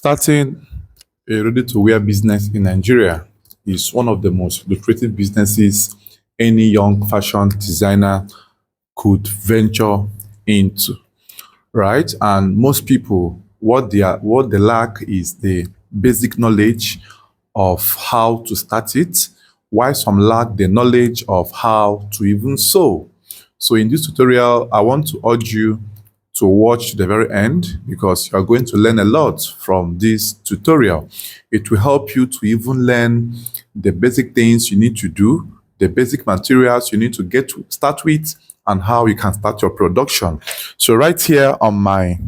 Starting a ready-to-wear business in Nigeria is one of the most lucrative businesses any young fashion designer could venture into, right? And most people, what they lack is the basic knowledge of how to start it, while some lack the knowledge of how to even sew. So in this tutorial, I want to urge you to watch to the very end because you are going to learn a lot from this tutorial. It will help you to even learn the basic things you need to do, the basic materials you need to get to start with, and how you can start your production. So right here on my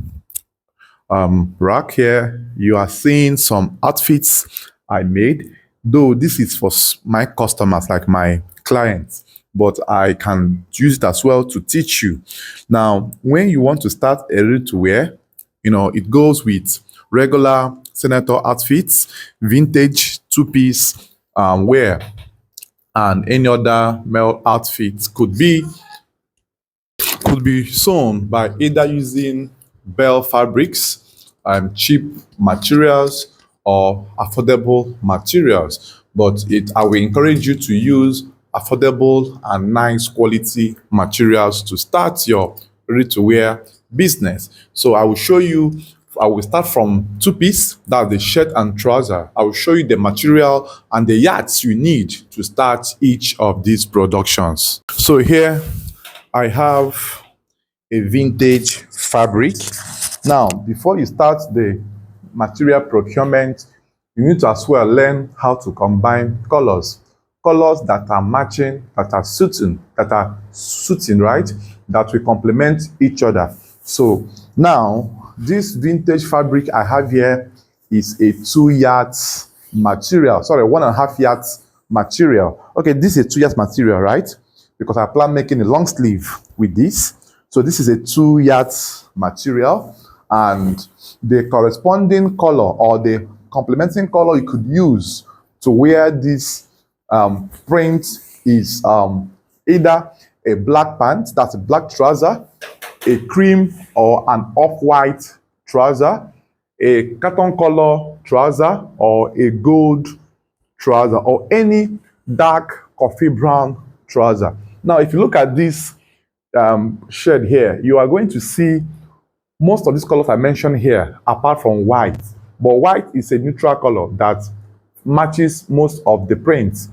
rack here, you are seeing some outfits I made, though this is for my customers, like my clients, but I can use it as well to teach you. Now, when you want to start a ready-to-wear, it goes with regular senator outfits, vintage two-piece wear, and any other male outfit could be sewn by either using bell fabrics, cheap materials, or affordable materials. But I will encourage you to use affordable and nice quality materials to start your ready-to-wear business. So I will start from two-piece, that's the shirt and trouser. I will show you the material and the yards you need to start each of these productions. So here I have a vintage fabric. Now, before you start the material procurement, you need to as well learn how to combine colors. Colors that are matching, that are suiting, right? That will complement each other. So now, this vintage fabric I have here is a 2 yards material. Sorry, 1.5 yards material. Okay, this is a 2 yards material, right? Because I plan making a long sleeve with this. So this is a 2 yards material, and the corresponding color or the complementing color you could use to wear this print is either a black pant, that's a black trouser, a cream or an off-white trouser, a cotton color trouser, or a gold trouser, or any dark coffee brown trouser. Now, if you look at this shade here, you are going to see most of these colors I mentioned here, apart from white. But white is a neutral color that matches most of the prints,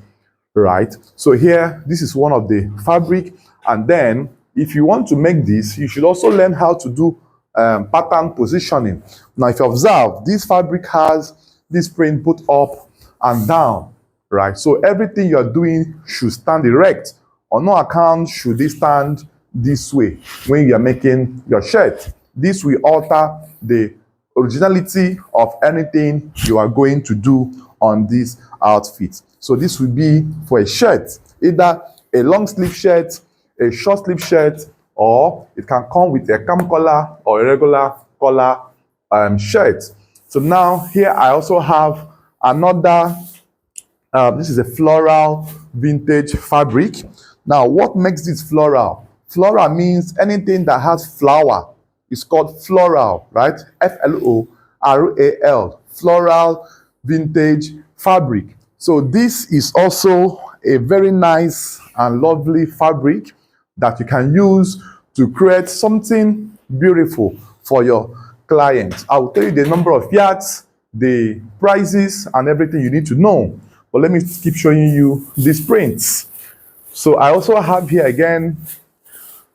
right? So here, this is one of the fabric. And then, if you want to make this, you should also learn how to do pattern positioning. Now, if you observe, this fabric has this print put up and down, right? So everything you're doing should stand erect. On no account should it stand this way when you are making your shirt. This will alter the originality of anything you are going to do on this outfit. So this will be for a shirt, either a long sleeve shirt, a short sleeve shirt, or it can come with a cam collar or a regular collar shirt. So now here I also have another, this is a floral vintage fabric. Now, what makes this floral? Floral means anything that has flower is called floral, right? Floral, floral vintage fabric. So this is also a very nice and lovely fabric that you can use to create something beautiful for your clients. I will tell you the number of yards, the prices, and everything you need to know. But let me keep showing you these prints. So I also have here again,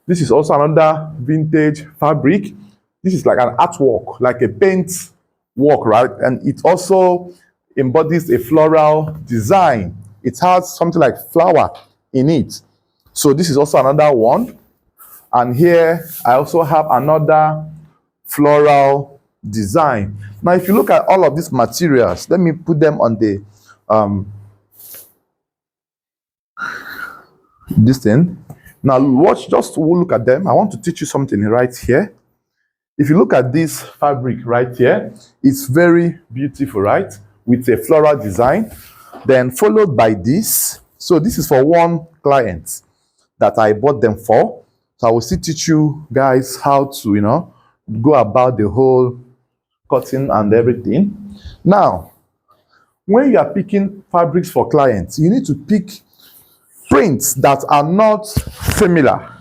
this is also another vintage fabric. This is like an artwork, like a paint work, right? And it also embodies a floral design. It has something like flower in it. So this is also another one. And here I also have another floral design. Now, if you look at all of these materials, let me put them on the this thing. Now, just look at them. I want to teach you something right here. If you look at this fabric right here, it's very beautiful, right? With a floral design, then followed by this. So this is for one client that I bought them for. So I will still teach you guys how to, go about the whole cotton and everything. Now, when you are picking fabrics for clients, you need to pick prints that are not similar,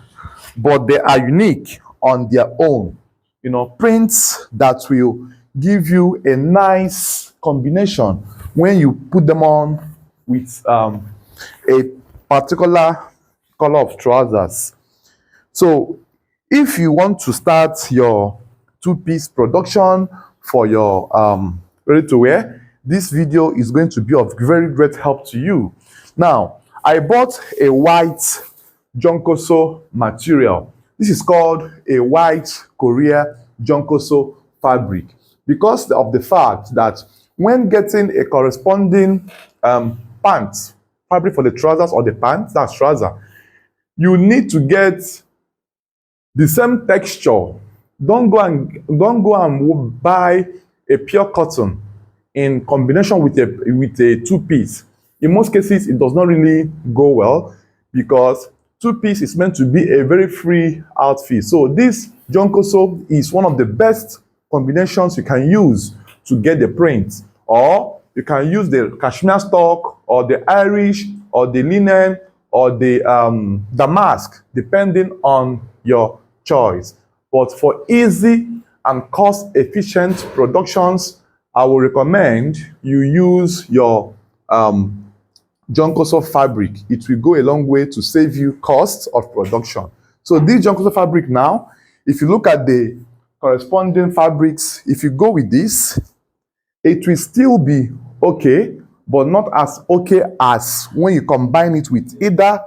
but they are unique on their own. You know, prints that will give you a nice combination when you put them on with a particular color of trousers. So if you want to start your two-piece production for your ready-to-wear, this video is going to be of very great help to you. Now, I bought a white Jonkoso material. This is called a white Korea Jonkoso fabric because of the fact that when getting a corresponding pants, fabric for the trousers or the pants, that's trouser, you need to get the same texture. Don't go and buy a pure cotton in combination with a two-piece. In most cases, it does not really go well because two-piece is meant to be a very free outfit. So this Jonkoso is one of the best combinations you can use to get the print. Or you can use the cashmere stock or the Irish or the linen or the damask, depending on your choice. But for easy and cost-efficient productions, I will recommend you use your Jonkoso fabric. It will go a long way to save you costs of production. So this Jonkoso fabric now, if you look at the corresponding fabrics, if you go with this, it will still be okay, but not as okay as when you combine it with either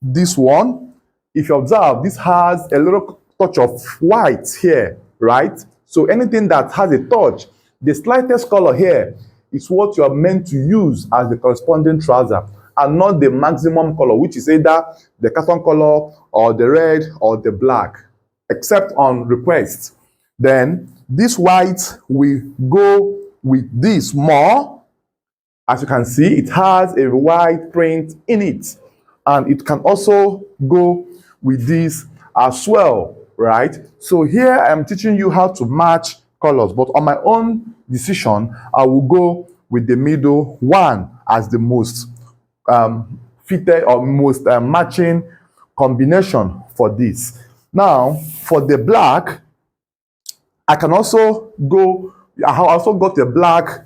this one. If you observe, this has a little touch of white here, right? So anything that has a touch, the slightest color here is what you are meant to use as the corresponding trouser, and not the maximum color, which is either the cotton color or the red or the black, except on request. Then this white will go with this more. As you can see, it has a white print in it, and it can also go with this as well, right? So here I'm teaching you how to match colors, but on my own decision, I will go with the middle one as the most fitted or most matching combination for this. Now, for the black, I can also go, I also got a black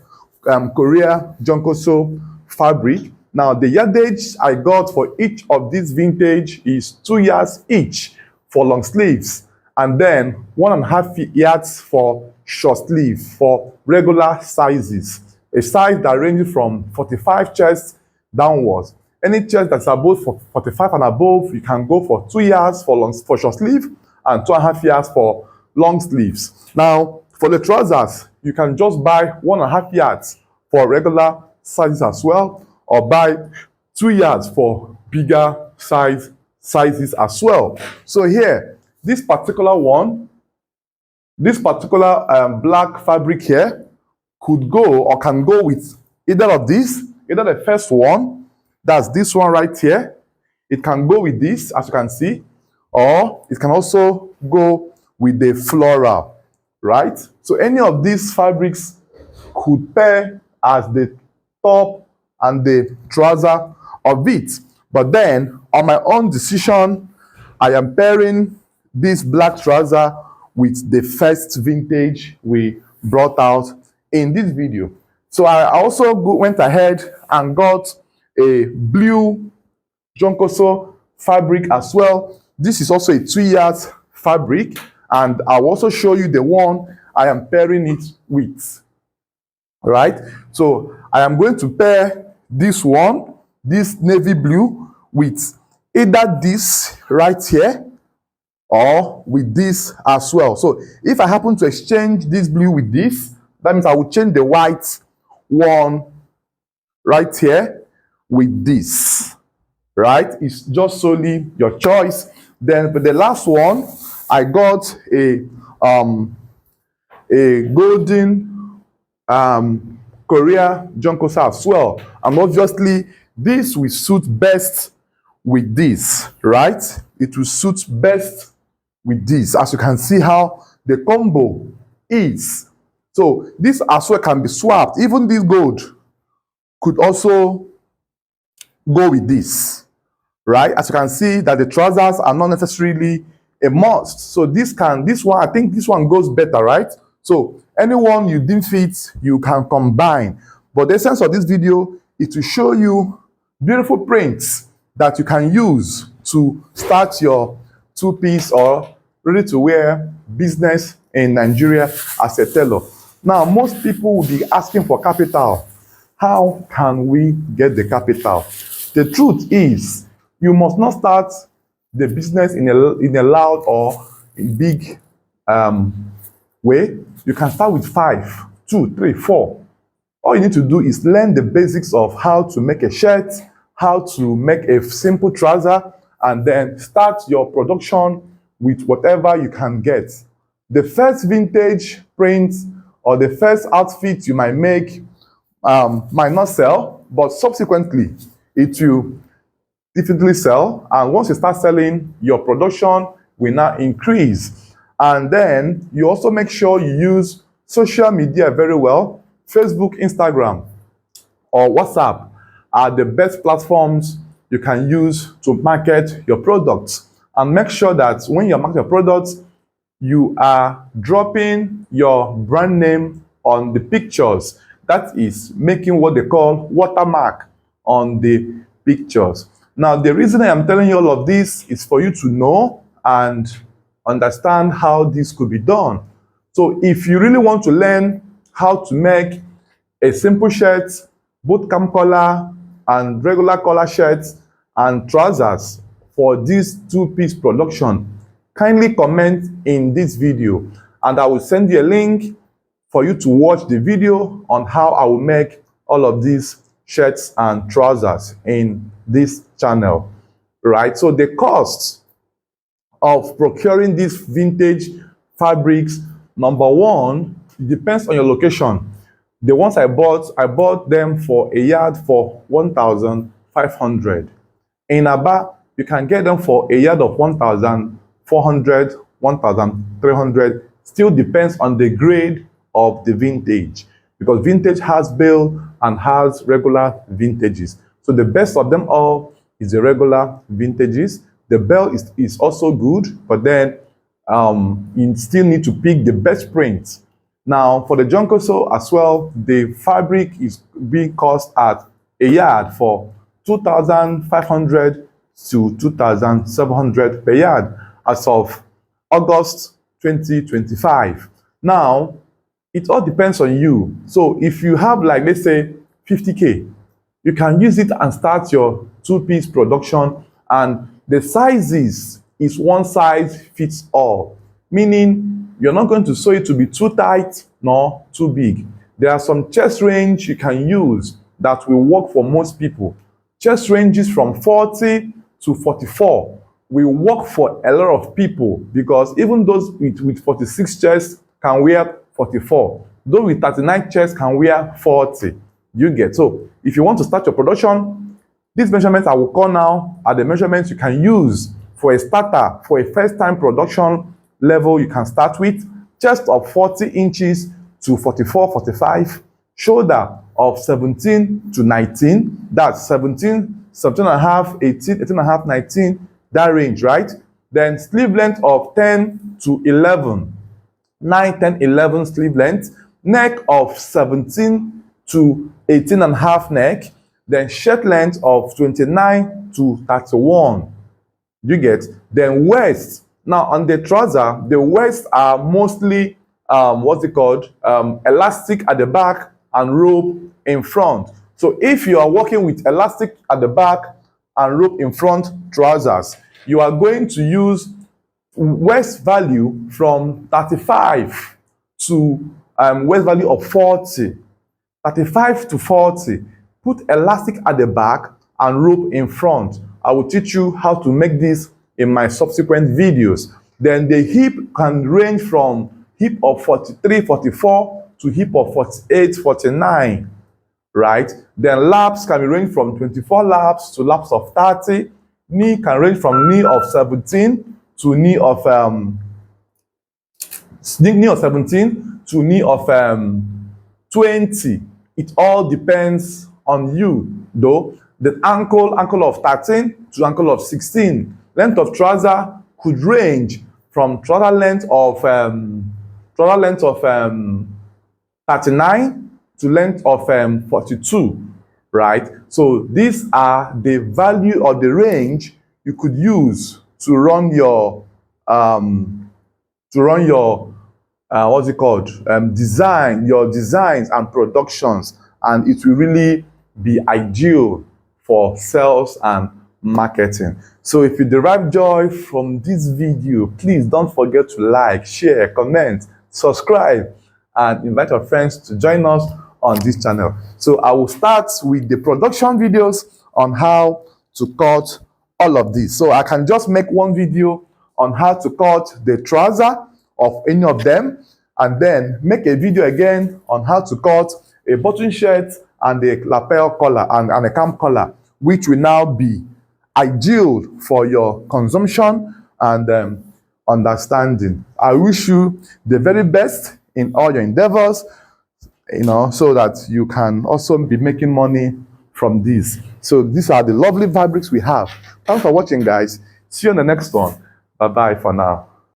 Korea Jonkoso fabric. Now, the yardage I got for each of these vintage is 2 yards each for long sleeves, and then 1.5 yards for short sleeve for regular sizes. A size that ranges from 45 chests downwards. Any chest that's above 45 and above, you can go for 2 yards for short sleeve and 2.5 yards for long sleeves. Now, for the trousers, you can just buy 1.5 yards for regular sizes as well, or buy 2 yards for bigger sizes as well. So here, this particular black fabric here could go or can go with either of these, either the first one, that's this one right here. It can go with this, as you can see, or it can also go with the floral, right? So any of these fabrics could pair as the top and the trouser of it. But then, on my own decision, I am pairing this black trouser with the first vintage we brought out in this video. So I also went ahead and got a blue Jonkoso fabric as well. This is also a 2 yards fabric, and I'll also show you the one I am pairing it with. All right, so I am going to pair this one, this navy blue, with either this right here or with this as well. So if I happen to exchange this blue with this, that means I will change the white one right here with this, right? It's just solely your choice. Then for the last one, I got a golden Korea Jonkoso as well, and obviously this will suit best with this, right? It will suit best with this, as you can see how the combo is. So this as well can be swapped. Even this gold could also go with this, right? As you can see that the trousers are not necessarily a must. So this one, I think this one goes better, right? So anyone you deem fit, you can combine. But the essence of this video is to show you beautiful prints that you can use to start your two-piece or ready-to-wear business in Nigeria as a tailor. Now, most people will be asking for capital. How can we get the capital? The truth is, you must not start the business in a loud or big way. You can start with 5, 2, 3, 4. All you need to do is learn the basics of how to make a shirt, how to make a simple trouser, and then start your production with whatever you can get. The first vintage print or the first outfit you might make might not sell, but subsequently it will definitely sell. And once you start selling, your production will now increase. And then you also make sure you use social media very well. Facebook, Instagram, or WhatsApp are the best platforms you can use to market your products. And make sure that when you market your products, you are dropping your brand name on the pictures. That is making what they call watermark on the pictures. Now, the reason I am telling you all of this is for you to know and understand how this could be done. So if you really want to learn how to make a simple shirt, boot camp collar and regular collar shirts and trousers for this two-piece production, kindly comment in this video and I will send you a link for you to watch the video on how I will make all of these shirts and trousers in this channel, right? So the cost of procuring these vintage fabrics, number one, it depends on your location. The ones I bought them for a yard for 1,500. In Aba, you can get them for a yard of 1,400, 1,300. Still depends on the grade of the vintage, because vintage has bill and has regular vintages. So the best of them all is the regular vintages. The bell is also good, but then you still need to pick the best print. Now, for the Junkoso as well, the fabric is being cost at a yard for 2,500 to 2,700 per yard as of August 2025. Now, it all depends on you. So if you have, like, let's say 50K, you can use it and start your two-piece production, and the sizes is one size fits all, meaning you're not going to sew it to be too tight nor too big. There are some chest range you can use that will work for most people. Chest ranges from 40 to 44 will work for a lot of people, because even those with 46 chest can wear 44. Those with 39 chest can wear 40. You get? So if you want to start your production, these measurements I will call now are the measurements you can use for a starter, for a first-time production level you can start with. Chest of 40 inches to 44, 45. Shoulder of 17 to 19. That's 17, 17 and a half, 18, 18 and a half, 19. That range, right? Then sleeve length of 10 to 11. 9, 10, 11 sleeve length. Neck of 17 to 18 and a half neck. Then shirt length of 29 to 31. You get? Then waist. Now on the trouser, the waist are mostly elastic at the back and rope in front. So if you are working with elastic at the back and rope in front trousers, you are going to use waist value from 35 to waist value of 40. 35 to 40. Put elastic at the back and rope in front. I will teach you how to make this in my subsequent videos. Then the hip can range from hip of 43, 44 to hip of 48, 49, right? Then laps can range from 24 laps to laps of 30. Knee can range from knee of 17 to knee of 17 to knee of 20. It all depends on you, though. The ankle of 13 to ankle of 16. Length of trouser could range from trouser length of 39 to length of 42, right? So these are the value or the range you could use to run your what's it called, your designs and productions, and it will really be ideal for sales and marketing. So if you derive joy from this video, please don't forget to like, share, comment, subscribe, and invite your friends to join us on this channel. So I will start with the production videos on how to cut all of this. So I can just make one video on how to cut the trouser of any of them, and then make a video again on how to cut a button shirt and a lapel collar and a cam collar, which will now be ideal for your consumption and understanding. I wish you the very best in all your endeavors, so that you can also be making money from this. So these are the lovely fabrics we have. Thanks for watching, guys. See you on the next one. Bye-bye for now.